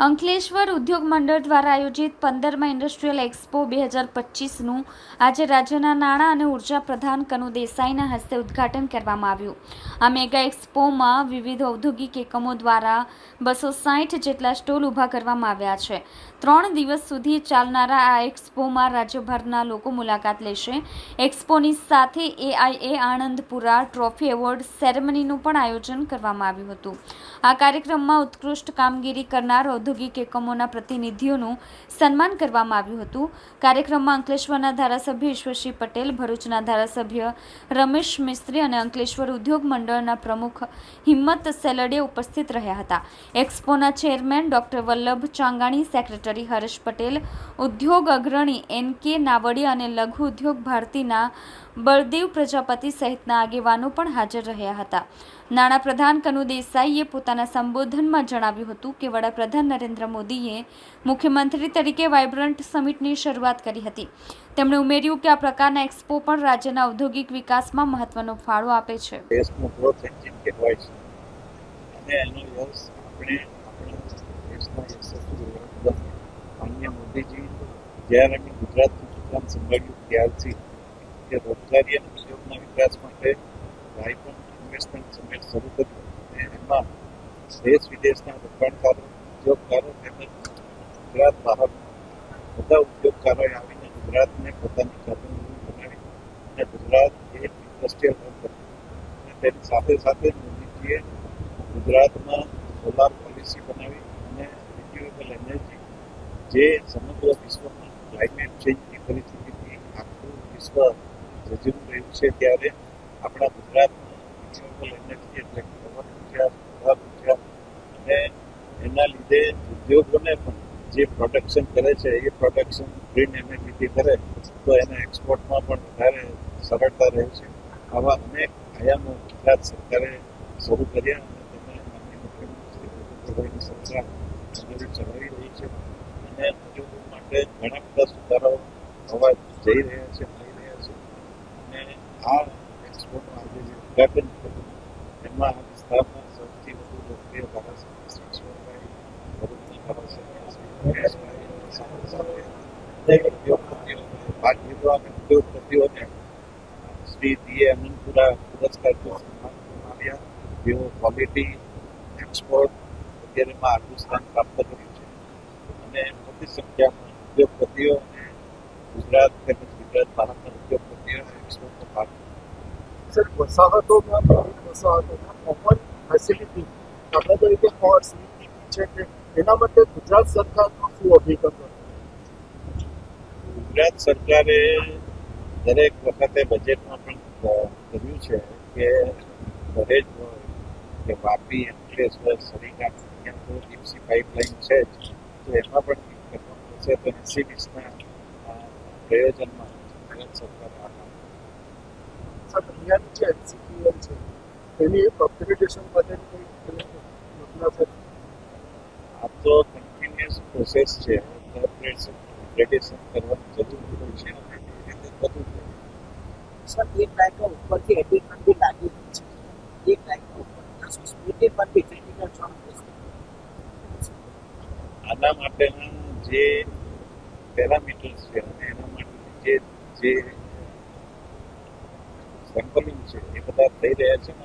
અંકલેશ્વર ઉદ્યોગ મંડળ દ્વારા આયોજિત 15મા ઇન્ડસ્ટ્રીયલ એક્સપો 2025નું આજે રાજ્યના નાણાં અને ઉર્જા પ્રધાન કનુ દેસાઈના હસ્તે ઉદ્ઘાટન કરવામાં આવ્યું. આ મેગા એક્સપોમાં વિવિધ ઔદ્યોગિક એકમો દ્વારા 260 જેટલા સ્ટોલ ઊભા કરવામાં આવ્યા છે. 3 દિવસ સુધી ચાલનારા આ એક્સપોમાં રાજ્યભરના લોકો મુલાકાત લેશે. એક્સપોની સાથે AIA આણંદપુરા ટ્રોફી એવોર્ડ સેરેમનીનું પણ આયોજન કરવામાં આવ્યું હતું. આ કાર્યક્રમમાં ઉત્કૃષ્ટ કામગીરી કરનાર ઔદ્યોગિક એકમોના પ્રતિનિધિઓનું સન્માન કરવામાં આવ્યું હતું. કાર્યક્રમમાં અંકલેશ્વરના ધારાસભ્ય ઈશ્વરસિંહ પટેલ, ભરૂચના ધારાસભ્ય રમેશ મિસ્ત્રી અને અંકલેશ્વર ઉદ્યોગ મંડળના પ્રમુખ હિંમત સેલડે ઉપસ્થિત રહ્યા હતા. એક્સપોના chairman doctor Vallabh Changani, secretary Harsh Patel, ઉદ્યોગ અગ્રણી NK નાવડી અને લઘુ ઉદ્યોગ ભારતીના બળદેવ પ્રજાપતિ સહિતના આગેવાનો પણ હાજર રહ્યા હતા. નાણાપ્રધાન કનુ દેસાઈએ પોતાના સંબોધનમાં જણાવ્યું હતું કે વડાપ્રધાન નરેન્દ્ર મોદીએ મુખ્યમંત્રી તરીકે વાઇબ્રન્ટ સમિટની શરૂઆત કરી હતી. તેમણે ઉમેર્યું કે આ પ્રકારના એક્સપો પણ રાજ્યના ઔદ્યોગિક વિકાસમાં મહત્વનો ફાળો આપે છે. દેશનું ગ્રોથ એન્જિન કહેવાય છે અને એનો યશ આપણે આપણા દેશના યશસ્વી વડાપ્રધાન માનનીય મોદીજી જ્યારે અમે ગુજરાતનું સુકાન સંભાળ્યું ત્યારથી કે રોજગારી અને ઉદ્યોગના વિકાસ માટે વાઇબ્રન્ટ ઇન્વેસ્ટમેન્ટ સમિટ શરૂ કર્યું અને એમાં દેશ વિદેશના રોકાણકારો, ઉદ્યોગકારો તેમજ ગુજરાત બહાર બધા ઉદ્યોગકારોએ આવીને ગુજરાતને પોતાની કર્મભૂમિ બનાવી અને ગુજરાત એક ઇન્ડસ્ટ્રીયલ હબ બન્યું અને તેની સાથે સાથે મોદીજીએ ગુજરાતમાં સોલાર પોલિસી બનાવી અને રિન્યુએબલ એનર્જી જે સમગ્ર વિશ્વમાં ક્લાઇમેટ ચેન્જની પરિસ્થિતિથી આખું વિશ્વ ઝઝૂમી રહ્યું છે ત્યારે આપણા ગુજરાતમાં રિન્યુએબલ એનર્જી એટલે પવન ઉર્જા, સોલાર ઉર્જા અને એના લીધે ઉદ્યોગોને પણ જે પ્રોડક્શન કરે છે એ પ્રોડક્શન ગ્રીન એનર્જીથી કરે તો એના એક્સપોર્ટમાં પણ વધારે સરળતા રહે છે. આવા અનેક આયામો ગુજરાત સરકારે શરૂ કર્યા અને તેને માનનીય મુખ્યમંત્રી ભૂપેન્દ્રભાઈની સરકાર આગળ ચલાવી રહી છે અને ઉદ્યોગો માટે ઘણા બધા સુધારાઓ થવા જઈ રહ્યા છે, થઈ રહ્યા છે અને આ એક્સપોનું આજે જે ઉદ્ઘાટન થયું એમાં આ વિસ્તારમાં સૌથી વધુ લોકપ્રિય ધારાસભ્ય શ્રી ઈશ્વરભાઈ, ભરૂચના ધારાસભ્ય શ્રી મહેશભાઈ સાથે સાથે અનેક ઉદ્યોગપતિઓએ ભાગ લીધો અને ઉદ્યોગપતિઓને શ્રી DA આનંદપુરા પુરસ્કારથી સન્માન આવ્યા. તેઓ ક્વોલિટી, એક્સપોર્ટ વગેરેમાં આગવું સ્થાન પ્રાપ્ત કર્યું છે અને મોટી સંખ્યામાં ઉદ્યોગપતિઓ અને ગુજરાત તેમજ ગુજરાત બહારના ઉદ્યોગપતિઓએ એક્સપોર્ટનો ભાગ લીધો. સર, વસાહતોમાં કોમન ફેસિલિટી દાખલા તરીકે પોર્ટ છે કે એના માટે ગુજરાત સરકારનો શું અભિગમ હતો? ગુજરાત સરકારે દરેક વખતે બજેટમાં પણ કર્યું છે કે દરેક કે વાપી, અંકલેશ્વર, સરીગામ ત્યાં તો ડીપસી પાઇપલાઇન છે જ તો એમાં પણ કરવાનું હશે તો 80-20ના પ્રયોજનમાં ગુજરાત સરકાર સર, અહીંયાની જે NCPL છે એની અપગ્રેડેશન માટેની કોઈ યોજના છે? આ તો કન્ટિન્યુઅસ પ્રોસેસ છે. અપગ્રેડેશન કરવાની જરૂર હોય છે અને એ રીતે થતું છે. સર, એક લાઇનનો ઉપરથી એડિટમેન્ટ બી લાગી રહી છે. એક લાઇનનો ઉપર સ્પીડ પર બી ક્રિટિકલ જોન આના માટેના જે પેરામીટર્સ છે અને એના માટેની જે સેમ્પલિંગ છે એ બધા થઈ રહ્યા છે ને